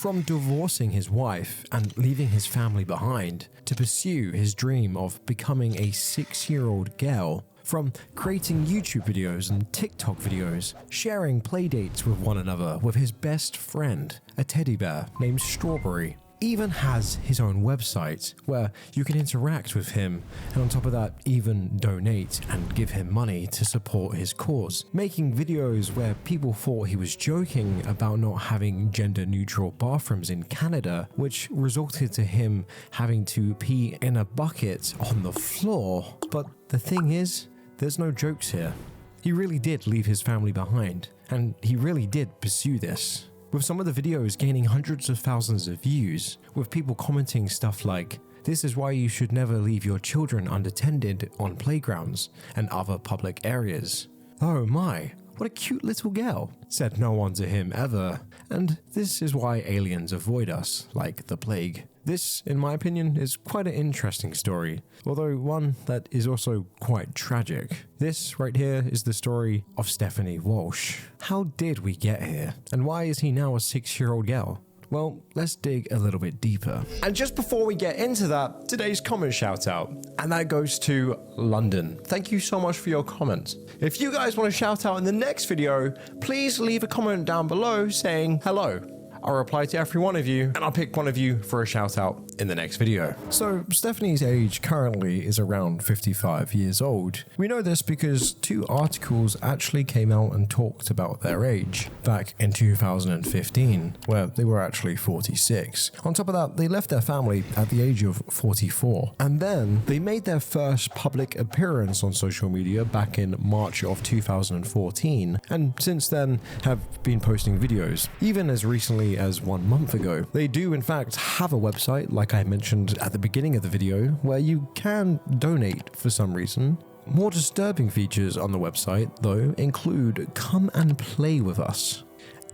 From divorcing his wife and leaving his family behind to pursue his dream of becoming a 6-year-old girl. From creating YouTube videos and TikTok videos, sharing playdates with one another with his best friend, a teddy bear named Strawberry. Even has his own website where you can interact with him, and on top of that even donate and give him money to support his cause. Making videos where people thought he was joking about not having gender neutral bathrooms in Canada, which resulted to him having to pee in a bucket on the floor. But the thing is, there's no jokes here. He really did leave his family behind, and he really did pursue this. With some of the videos gaining hundreds of thousands of views, with people commenting stuff like, "This is why you should never leave your children unattended on playgrounds and other public areas." "Oh my, what a cute little girl," said no one to him ever. And this is why aliens avoid us like the plague. This, in my opinion, is quite an interesting story, although one that is also quite tragic. This right here is the story of Stephanie Walsh. How did we get here? And why is he now a 6-year-old girl? Well, let's dig a little bit deeper. And just before we get into that, today's comment shout out, and that goes to London. Thank you so much for your comment. If you guys want to shout out in the next video, please leave a comment down below saying hello. I'll reply to every one of you, and I'll pick one of you for a shout out in the next video. So Stephanie's age currently is around 55 years old. We know this because 2 articles actually came out and talked about their age back in 2015, where they were actually 46. On top of that, they left their family at the age of 44, and then they made their first public appearance on social media back in March of 2014, and since then have been posting videos, even as recently as 1 month ago. They do in fact have a website, like I mentioned at the beginning of the video, where you can donate for some reason. More disturbing features on the website, though, include come and play with us,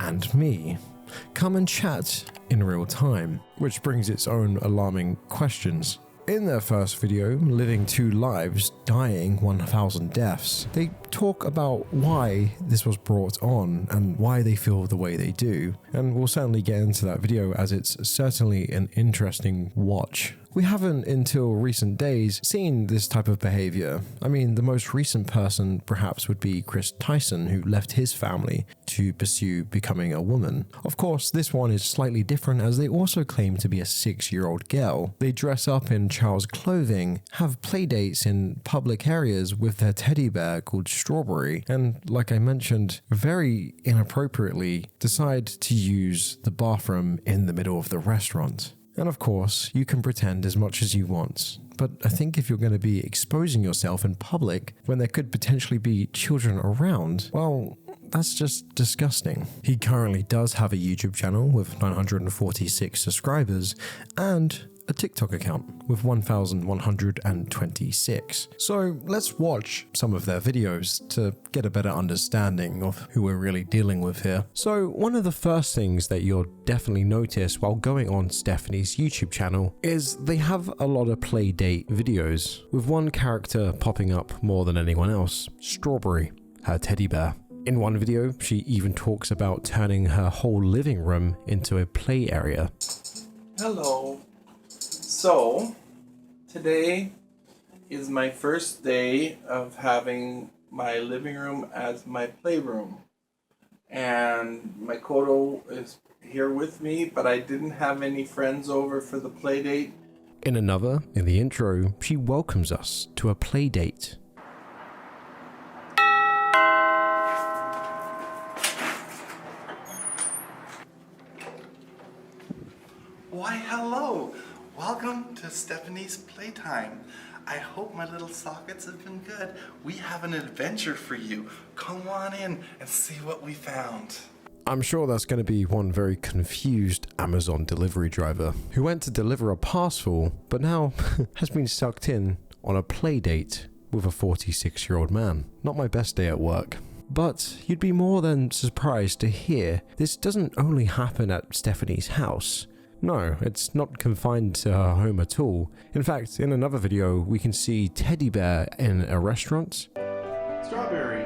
and me. Come and chat in real time, which brings its own alarming questions. In their first video, Living 2 Lives, Dying 1,000 Deaths, they talk about why this was brought on and why they feel the way they do, and we'll certainly get into that video as it's certainly an interesting watch. We haven't until recent days seen this type of behavior. I mean, the most recent person perhaps would be Chris Tyson, who left his family to pursue becoming a woman. Of course, this one is slightly different as they also claim to be a 6-year-old girl. They dress up in child's clothing, have playdates in public areas with their teddy bear called Strawberry, and like I mentioned, very inappropriately decide to use the bathroom in the middle of the restaurant. And of course, you can pretend as much as you want, but I think if you're going to be exposing yourself in public when there could potentially be children around, well, that's just disgusting. He currently does have a YouTube channel with 946 subscribers and a TikTok account with 1,126. So let's watch some of their videos to get a better understanding of who we're really dealing with here. So one of the first things that you'll definitely notice while going on Stephanie's YouTube channel is they have a lot of play date videos, with one character popping up more than anyone else, Strawberry, her teddy bear. In one video, she even talks about turning her whole living room into a play area. Hello. So, today is my first day of having my living room as my playroom. And my Kodo is here with me, but I didn't have any friends over for the play date. In another, in the intro, she welcomes us to a play date. Why, hello! Welcome to Stephanie's Playtime. I hope my little sockets have been good. We have an adventure for you. Come on in and see what we found. I'm sure that's going to be one very confused Amazon delivery driver who went to deliver a parcel, but now has been sucked in on a play date with a 46-year-old man. Not my best day at work. But you'd be more than surprised to hear this doesn't only happen at Stephanie's house. No, it's not confined to her home at all. In fact, in another video, we can see Teddy Bear in a restaurant. Strawberry,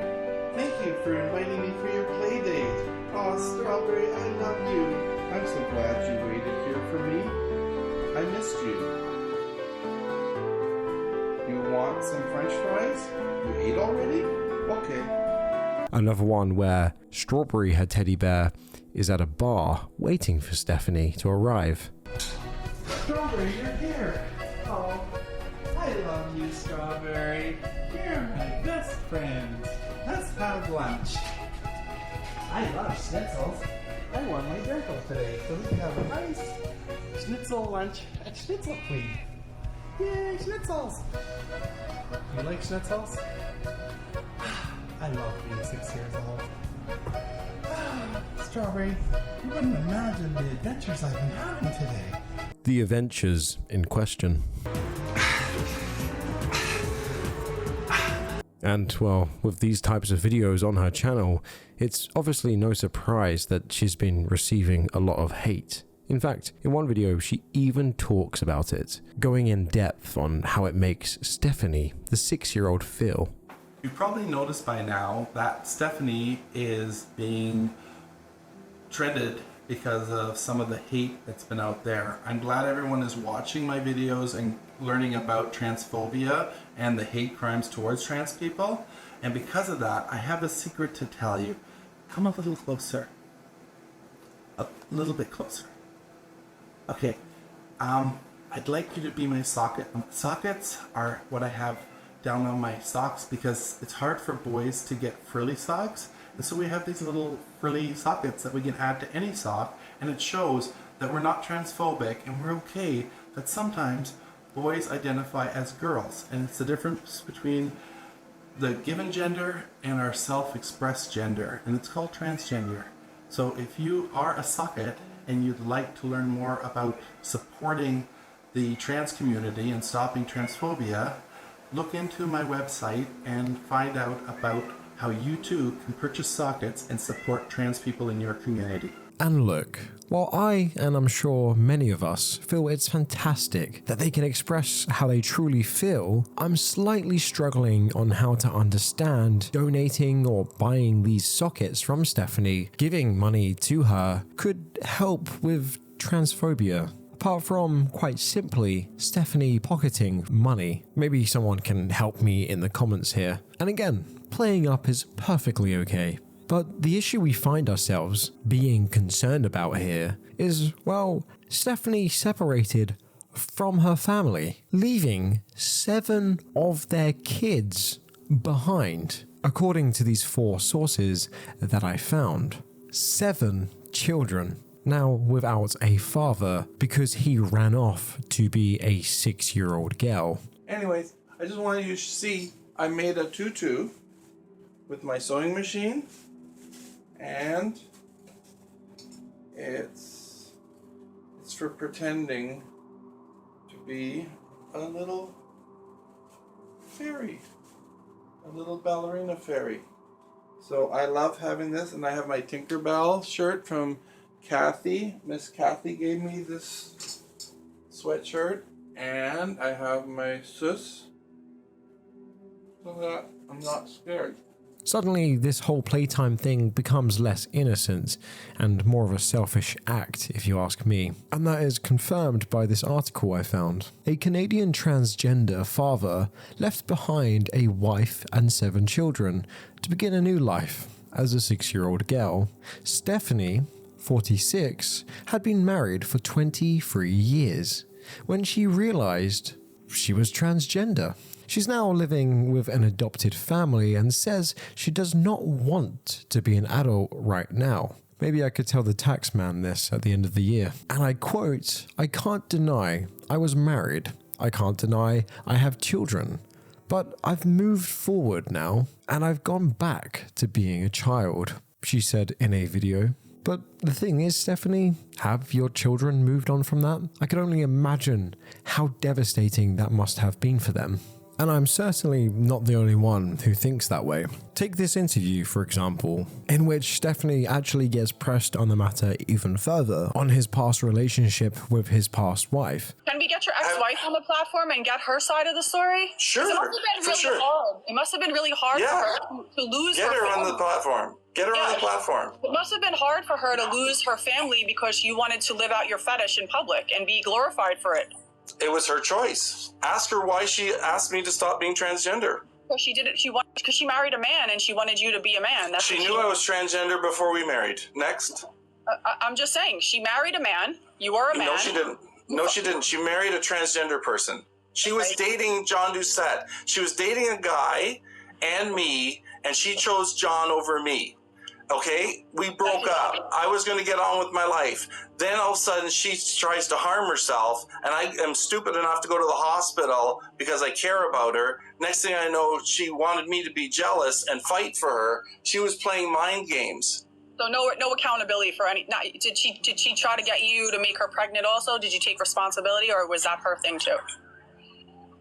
thank you for inviting me for your play date. Aw, Strawberry, I love you. I'm so glad you waited here for me. I missed you. You want some French fries? You ate already? Okay. Another one where Strawberry, her teddy bear, is at a bar waiting for Stephanie to arrive. Strawberry, you're here. Oh, I love you, Strawberry. You're my best friend. Let's have lunch. I love schnitzels. I wore my dirndl today, so we can have a nice schnitzel lunch at Schnitzel Queen. Yay, schnitzels! You like schnitzels? I love being 6 years old. Strawberry, you wouldn't imagine the adventures I've been having today. The adventures in question. And, well, with these types of videos on her channel, it's obviously no surprise that she's been receiving a lot of hate. In fact, in one video, she even talks about it, going in depth on how it makes Stephanie, the 6-year-old, feel. You've probably noticed by now that Stephanie is being trended because of some of the hate that's been out there. I'm glad everyone is watching my videos and learning about transphobia and the hate crimes towards trans people. And because of that, I have a secret to tell you. Come a little closer. A little bit closer. Okay. I'd like you to be my socket. Sockets are what I have down on my socks because it's hard for boys to get frilly socks. And so we have these little frilly sockets that we can add to any sock, and it shows that we're not transphobic and we're okay that sometimes boys identify as girls. And it's the difference between the given gender and our self-expressed gender, and it's called transgender. So if you are a socket and you'd like to learn more about supporting the trans community and stopping transphobia, look into my website and find out about how you too can purchase sockets and support trans people in your community. And look, while I, and I'm sure many of us, feel it's fantastic that they can express how they truly feel, I'm slightly struggling on how to understand donating or buying these sockets from Stephanie. Giving money to her could help with transphobia. Apart from, quite simply, Stephanie pocketing money. Maybe someone can help me in the comments here. And again, playing up is perfectly okay. But the issue we find ourselves being concerned about here is, well, Stephanie separated from her family, leaving 7 of their kids behind. According to these 4 sources that I found, 7 children. Now without a father because he ran off to be a 6-year-old girl. Anyways, I just wanted you to see I made a tutu with my sewing machine, and it's for pretending to be a little fairy, a little ballerina fairy. So I love having this, and I have my Tinkerbell shirt from Kathy. Miss Kathy gave me this sweatshirt, and I have my sus so that I'm not scared. Suddenly, this whole playtime thing becomes less innocent and more of a selfish act, if you ask me. And that is confirmed by this article I found. A Canadian transgender father left behind a wife and 7 children to begin a new life as a 6-year-old girl. Stephanie, 46, had been married for 23 years when she realized she was transgender. She's now living with an adopted family and says she does not want to be an adult right now. Maybe I could tell the tax man this at the end of the year. And I quote, "I can't deny I was married. I can't deny I have children. But I've moved forward now and I've gone back to being a child," she said in a video. But the thing is, Stephanie, have your children moved on from that? I can only imagine how devastating that must have been for them. And I'm certainly not the only one who thinks that way. Take this interview, for example, in which Stephanie actually gets pressed on the matter even further on his past relationship with his past wife. Can we get your ex-wife on the platform and get her side of the story? Sure, It must have been really hard. It must have been really hard for her to lose Get her on the family. platform. Get her on the platform. It must have been hard for her to lose her family because you wanted to live out your fetish in public and be glorified for it. It was her choice. Ask her why she asked me to stop being transgender. Well, she did it. Because she married a man and she wanted you to be a man. That's She knew I was transgender before we married. Next. I'm just saying, she married a man. You were a man. No, she didn't. No, she didn't. She married a transgender person. She was dating John Doucette. She was dating a guy and me, and she chose John over me. Okay? We broke up. I was going to get on with my life. Then all of a sudden she tries to harm herself, and I am stupid enough to go to the hospital because I care about her. Next thing I know, she wanted me to be jealous and fight for her. She was playing mind games. So no accountability for any. Did she try to get you to make her pregnant also? Did you take responsibility, or was that her thing too?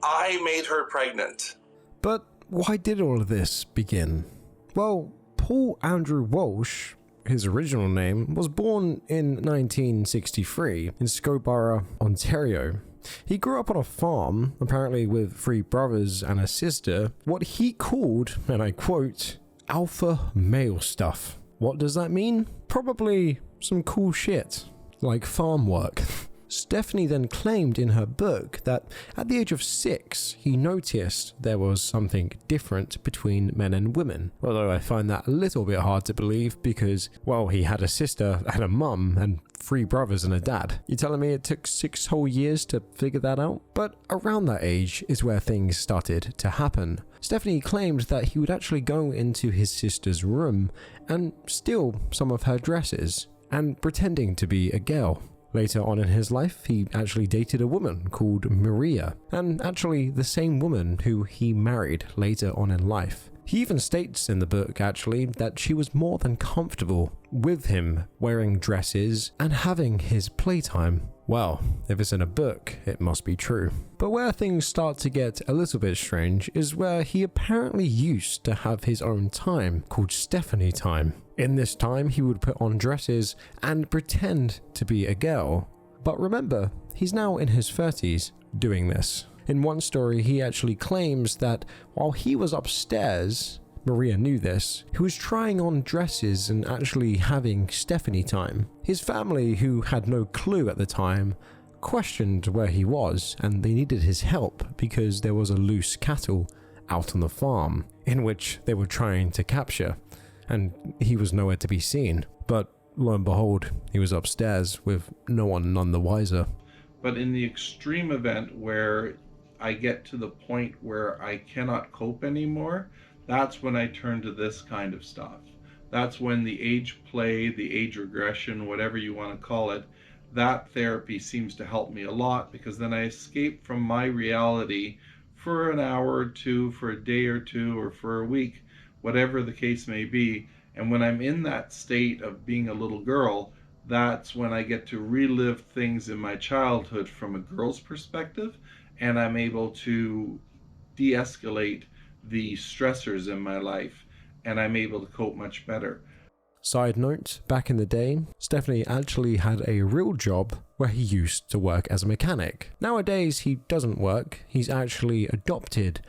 I made her pregnant. But why did all of this begin? Well, Paul Andrew Walsh, his original name, was born in 1963 in Scarborough, Ontario. He grew up on a farm, apparently with 3 brothers and a sister, what he called, and I quote, alpha male stuff. What does that mean? Probably some cool shit, like farm work. Stephanie then claimed in her book that at the age of 6, he noticed there was something different between men and women. Although I find that a little bit hard to believe because, well, he had a sister and a mum and 3 brothers and a dad. You telling me it took 6 whole years to figure that out? But around that age is where things started to happen. Stephanie claimed that he would actually go into his sister's room and steal some of her dresses and pretending to be a girl. Later on in his life, he actually dated a woman called Maria, and actually the same woman who he married later on in life. He even states in the book, actually, that she was more than comfortable with him wearing dresses and having his playtime. Well, if it's in a book, it must be true. But where things start to get a little bit strange is where he apparently used to have his own time, called Stephanie time. In this time, he would put on dresses and pretend to be a girl. But remember, he's now in his 30s doing this. In one story, he actually claims that while he was upstairs, Maria knew this, he was trying on dresses and actually having Stephanie time. His family, who had no clue at the time, questioned where he was, and they needed his help because there was a loose cattle out on the farm in which they were trying to capture, and he was nowhere to be seen. But lo and behold, he was upstairs with no one none the wiser. But in the extreme event where I get to the point where I cannot cope anymore, that's when I turn to this kind of stuff. That's when the age play, the age regression, whatever you want to call it, that therapy seems to help me a lot, because then I escape from my reality for an hour or two, for a day or two, or for a week, whatever the case may be. And when I'm in that state of being a little girl, that's when I get to relive things in my childhood from a girl's perspective, and I'm able to de-escalate the stressors in my life, and I'm able to cope much better. Side note, back in the day, Stephanie actually had a real job where he used to work as a mechanic. Nowadays, he doesn't work. He's actually adopted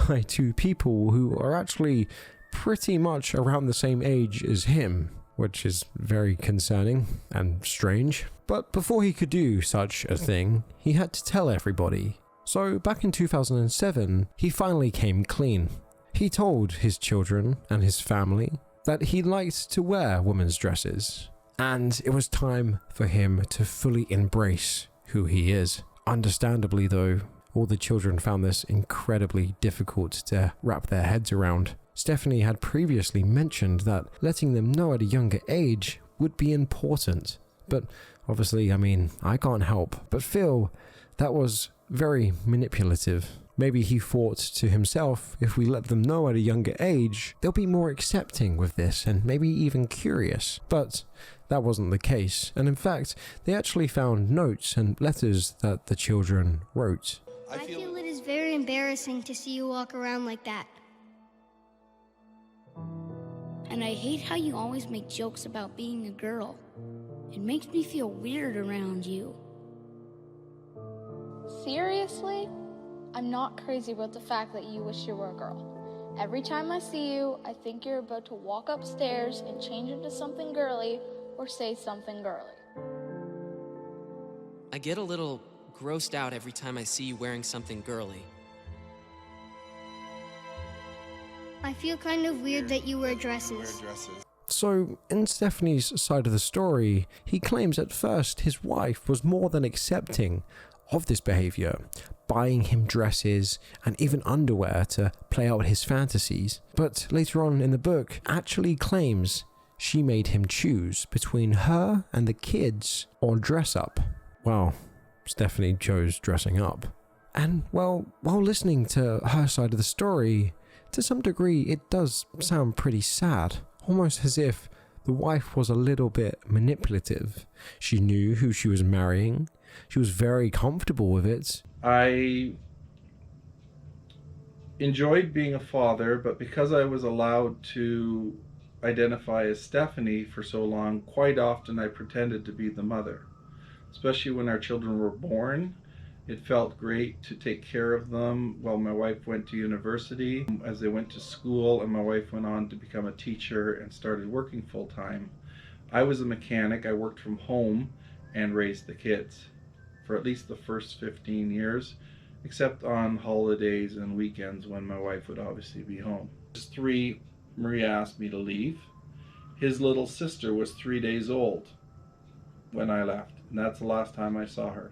by 2 people who are actually pretty much around the same age as him, which is very concerning and strange. But before he could do such a thing, he had to tell everybody. So back in 2007, he finally came clean. He told his children and his family that he liked to wear women's dresses, and it was time for him to fully embrace who he is. Understandably though, all the children found this incredibly difficult to wrap their heads around. Stephanie had previously mentioned that letting them know at a younger age would be important, but obviously, I can't help but feel that was very manipulative. Maybe he thought to himself, if we let them know at a younger age, they'll be more accepting with this and maybe even curious. But that wasn't the case, and in fact, they actually found notes and letters that the children wrote. I feel it is very embarrassing to see you walk around like that. And I hate how you always make jokes about being a girl. It makes me feel weird around you. Seriously? I'm not crazy about the fact that you wish you were a girl. Every time I see you, I think you're about to walk upstairs and change into something girly or say something girly. I get a little grossed out every time I see you wearing something girly. I feel kind of weird that you wear dresses. So, in Stephanie's side of the story, he claims at first his wife was more than accepting of this behavior, buying him dresses and even underwear to play out his fantasies. But later on in the book, actually claims she made him choose between her and the kids or dress up. Well, Stephanie chose dressing up. And well, while listening to her side of the story, to some degree it does sound pretty sad, almost as if the wife was a little bit manipulative. She knew who she was marrying. She was very comfortable with it. I enjoyed being a father, but because I was allowed to identify as Stephanie for so long, quite often I pretended to be the mother. Especially when our children were born, it felt great to take care of them while my wife went to university. As they went to school and my wife went on to become a teacher and started working full-time, I was a mechanic. I worked from home and raised the kids for at least the first 15 years, except on holidays and weekends when my wife would obviously be home. Just 3, Maria asked me to leave. His little sister was 3 days old when I left, and that's the last time I saw her.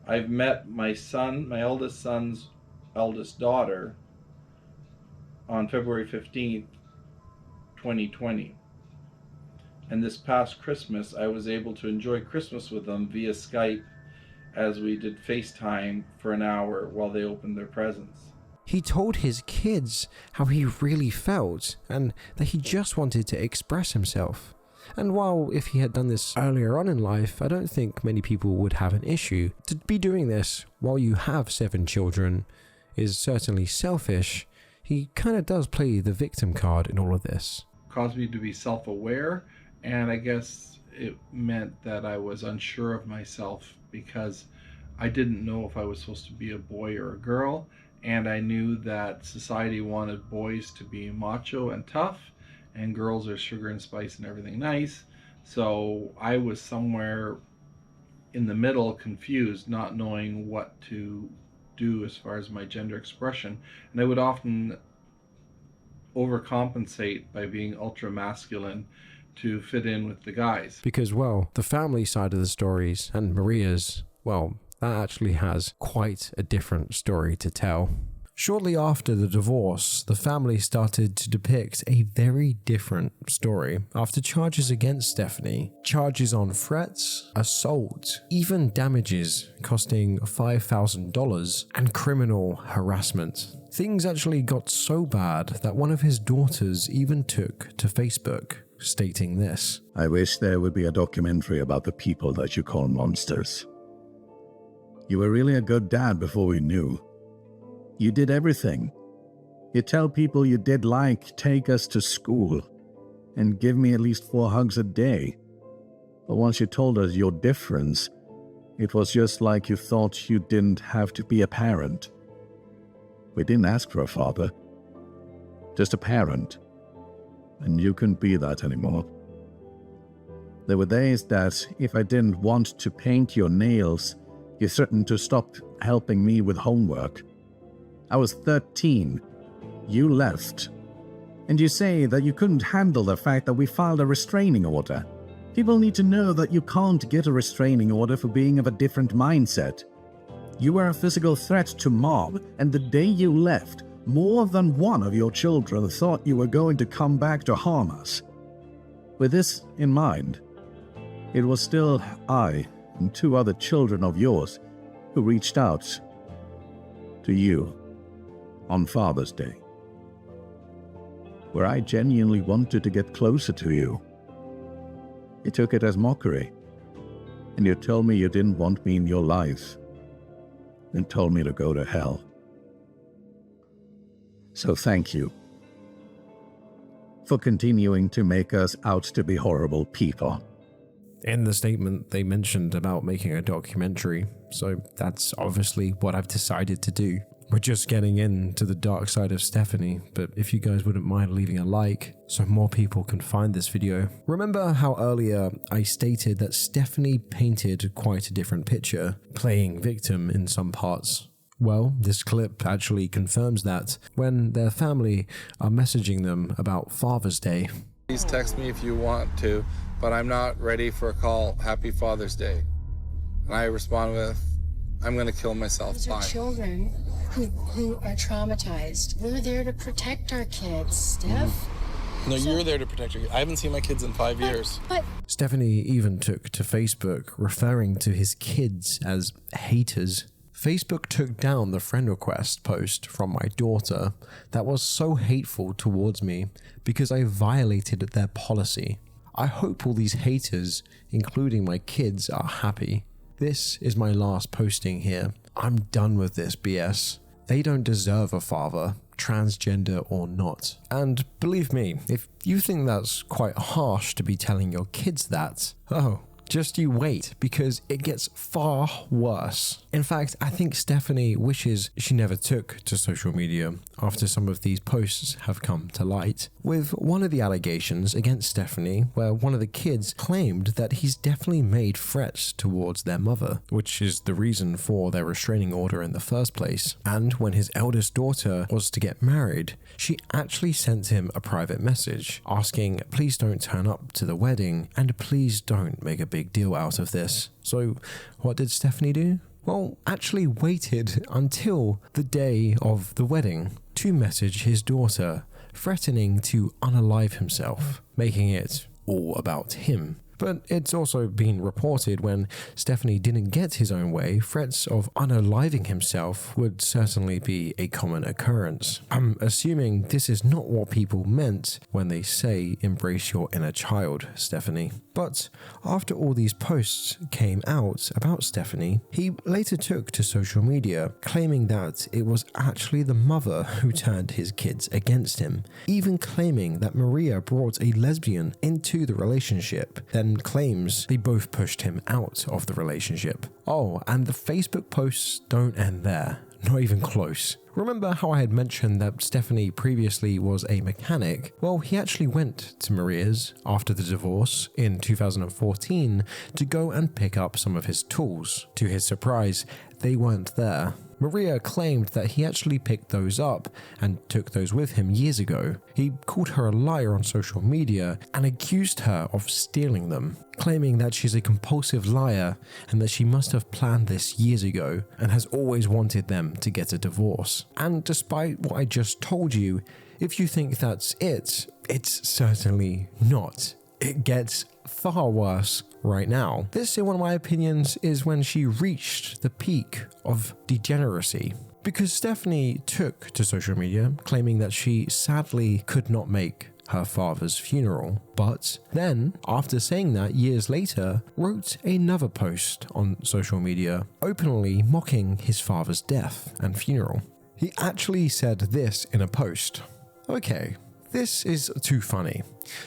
I've met my son, my eldest son's eldest daughter, on February 15th, 2020. And this past Christmas, I was able to enjoy Christmas with them via Skype as we did FaceTime for an hour while they opened their presents. He told his kids how he really felt and that he just wanted to express himself. And while if he had done this earlier on in life, I don't think many people would have an issue. To be doing this while you have 7 children is certainly selfish. He kind of does play the victim card in all of this. Caused me to be self-aware, and I guess it meant that I was unsure of myself because I didn't know if I was supposed to be a boy or a girl, and I knew that society wanted boys to be macho and tough, and girls are sugar and spice and everything nice. So I was somewhere in the middle, confused, not knowing what to do as far as my gender expression. And I would often overcompensate by being ultra masculine to fit in with the guys. Because, well, the family side of the stories and Maria's, well, that actually has quite a different story to tell. Shortly after the divorce, the family started to depict a very different story after charges against Stephanie. Charges on threats, assault, even damages costing $5,000, and criminal harassment. Things actually got so bad that one of his daughters even took to Facebook, stating this: I wish there would be a documentary about the people that you call monsters. You were really a good dad before we knew. You did everything. You tell people you did like take us to school and give me at least 4 hugs a day. But once you told us your difference, it was just like you thought you didn't have to be a parent. We didn't ask for a father, just a parent. And you couldn't be that anymore. There were days that if I didn't want to paint your nails, you threatened to stop helping me with homework. I was 13. You left. And you say that you couldn't handle the fact that we filed a restraining order. People need to know that you can't get a restraining order for being of a different mindset. You were a physical threat to Mom, and the day you left, more than one of your children thought you were going to come back to harm us. With this in mind, it was still I and 2 other children of yours who reached out to you on Father's Day, where I genuinely wanted to get closer to you. You took it as mockery, and you told me you didn't want me in your life, and told me to go to hell. So thank you for continuing to make us out to be horrible people. In the statement, they mentioned about making a documentary, so that's obviously what I've decided to do. We're just getting into the dark side of Stephanie, but if you guys wouldn't mind leaving a like so more people can find this video. Remember how earlier I stated that Stephanie painted quite a different picture, playing victim in some parts? Well, this clip actually confirms that when their family are messaging them about Father's Day. Please text me if you want to, but I'm not ready for a call. Happy Father's Day. And I respond with, I'm going to kill myself. Those are children who are traumatized. We're there to protect our kids, Steph. No, you're there to protect your kids. I haven't seen my kids in 5 years. But Stephanie even took to Facebook, referring to his kids as haters. Facebook took down the friend request post from my daughter that was so hateful towards me because I violated their policy. I hope all these haters, including my kids, are happy. This is my last posting here. I'm done with this BS. They don't deserve a father, transgender or not. And believe me, if you think that's quite harsh to be telling your kids that, oh, just you wait, because it gets far worse. In fact, I think Stephanie wishes she never took to social media after some of these posts have come to light. With one of the allegations against Stephanie, where one of the kids claimed that he's definitely made threats towards their mother, which is the reason for their restraining order in the first place. And when his eldest daughter was to get married, she actually sent him a private message asking, please don't turn up to the wedding and please don't make a big deal out of this. So what did Stephanie do? Well, actually waited until the day of the wedding to message his daughter, threatening to unalive himself, making it all about him. But it's also been reported when Stephanie didn't get his own way, threats of unaliving himself would certainly be a common occurrence. I'm assuming this is not what people meant when they say embrace your inner child, Stephanie. But after all these posts came out about Stephanie, he later took to social media, claiming that it was actually the mother who turned his kids against him, even claiming that Maria brought a lesbian into the relationship, then claims they both pushed him out of the relationship. Oh, and the Facebook posts don't end there. Not even close. Remember how I had mentioned that Stephanie previously was a mechanic? Well, he actually went to Maria's after the divorce in 2014 to go and pick up some of his tools. To his surprise, they weren't there. Maria claimed that he actually picked those up and took those with him years ago. He called her a liar on social media and accused her of stealing them, claiming that she's a compulsive liar and that she must have planned this years ago and has always wanted them to get a divorce. And despite what I just told you, if you think that's it, it's certainly not. It gets far worse right now. This, in one of my opinions, is when she reached the peak of degeneracy. Because Stephanie took to social media claiming that she sadly could not make her father's funeral, but then, after saying that years later, wrote another post on social media openly mocking his father's death and funeral. He actually said this in a post. Okay, this is too funny.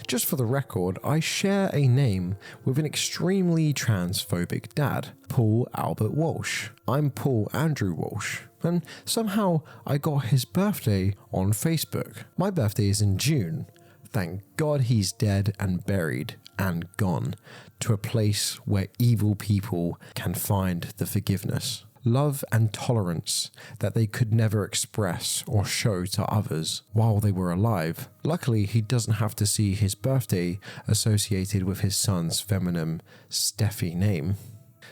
Just for the record, I share a name with an extremely transphobic dad, Paul Albert Walsh. I'm Paul Andrew Walsh, and somehow I got his birthday on Facebook. My birthday is in June. Thank God he's dead and buried and gone to a place where evil people can find the forgiveness, love and tolerance that they could never express or show to others while they were alive. Luckily, he doesn't have to see his birthday associated with his son's feminine Steffi name.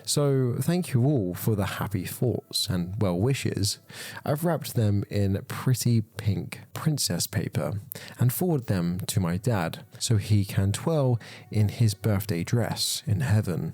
So thank you all for the happy thoughts and well wishes. I've wrapped them in pretty pink princess paper and forwarded them to my dad so he can twirl in his birthday dress in heaven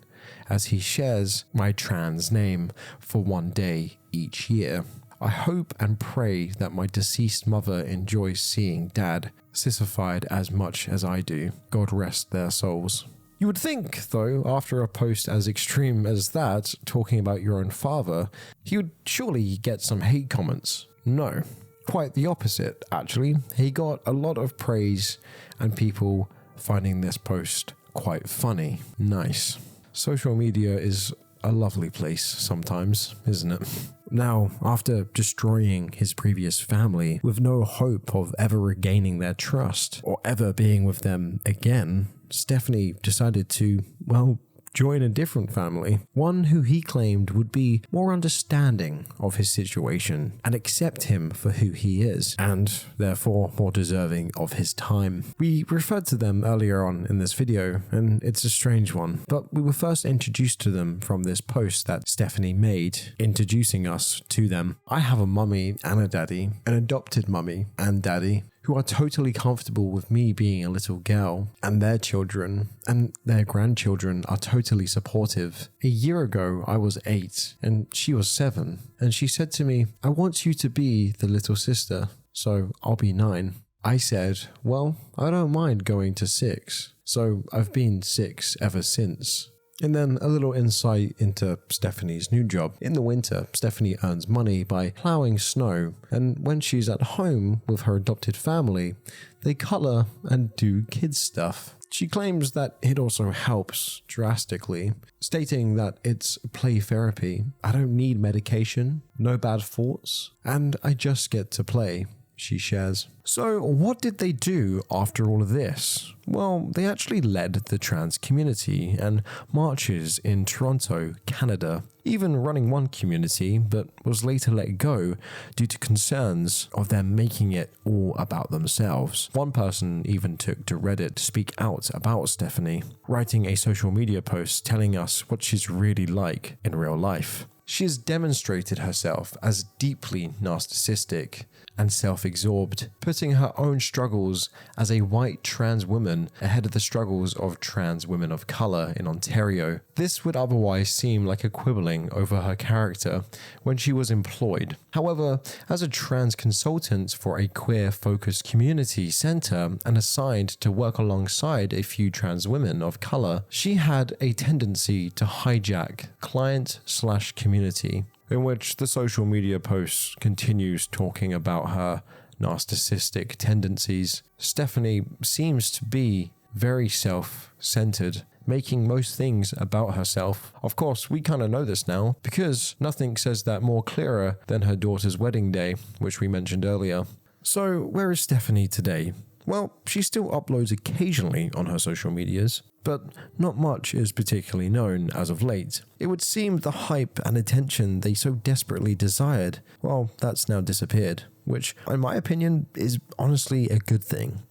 as he shares my trans name for one day each year. I hope and pray that my deceased mother enjoys seeing Dad sissified as much as I do. God rest their souls. You would think, though, after a post as extreme as that, talking about your own father, he would surely get some hate comments. No, quite the opposite, actually. He got a lot of praise and people finding this post quite funny. Nice. Social media is a lovely place sometimes, isn't it? Now, after destroying his previous family with no hope of ever regaining their trust or ever being with them again, Stephanie decided to, well, join a different family, one who he claimed would be more understanding of his situation and accept him for who he is, and therefore more deserving of his time. We referred to them earlier on in this video, and it's a strange one, but we were first introduced to them from this post that Stephanie made, introducing us to them. I have a mummy and a daddy, an adopted mummy and daddy, who are totally comfortable with me being a little girl, and their children and their grandchildren are totally supportive. A year ago, I was 8 and she was 7, and she said to me, "I want you to be the little sister, so I'll be 9. I said, "Well, I don't mind going to 6, so I've been 6 ever since." And then a little insight into Stephanie's new job. In the winter, Stephanie earns money by plowing snow, and when she's at home with her adopted family, they color and do kids stuff. She claims that it also helps drastically, stating that it's play therapy. I don't need medication, no bad thoughts, and I just get to play, she shares. So what did they do after all of this? Well, they actually led the trans community and marches in Toronto, Canada, even running one community, but was later let go due to concerns of them making it all about themselves. One person even took to Reddit to speak out about Stephanie, writing a social media post telling us what she's really like in real life. She has demonstrated herself as deeply narcissistic and self-absorbed, putting her own struggles as a white trans woman ahead of the struggles of trans women of color in Ontario. This would otherwise seem like a quibbling over her character when she was employed. However, as a trans consultant for a queer-focused community center and assigned to work alongside a few trans women of color, she had a tendency to hijack client/community, in which the social media post continues talking about her narcissistic tendencies. Stephanie seems to be very self-centered, making most things about herself. Of course, we kind of know this now, because nothing says that more clearer than her daughter's wedding day, which we mentioned earlier. So, where is Stephanie today? Well, she still uploads occasionally on her social medias, but not much is particularly known as of late. It would seem the hype and attention they so desperately desired, well, that's now disappeared, which, in my opinion, is honestly a good thing,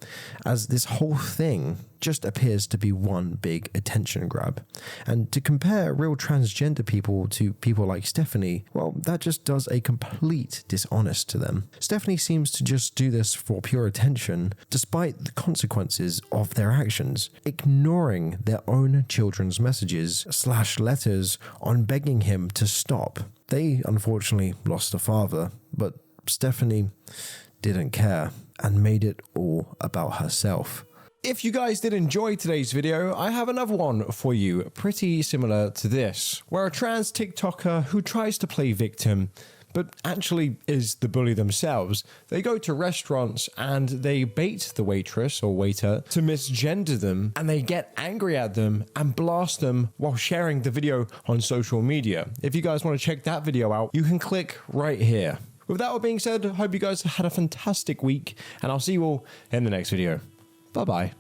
as this whole thing just appears to be one big attention grab. And to compare real transgender people to people like Stephanie, well, that just does a complete dishonest to them. Stephanie seems to just do this for pure attention, despite the consequences of their actions, ignoring their own children's messages/letters on begging him to stop. They unfortunately lost a father, but Stephanie didn't care and made it all about herself. If you guys did enjoy today's video, I have another one for you, pretty similar to this, where a trans TikToker who tries to play victim but actually is the bully themselves. They go to restaurants and they bait the waitress or waiter to misgender them, and they get angry at them and blast them while sharing the video on social media. If you guys want to check that video out, you can click right here. With that all being said, I hope you guys had a fantastic week, and I'll see you all in the next video. Bye-bye.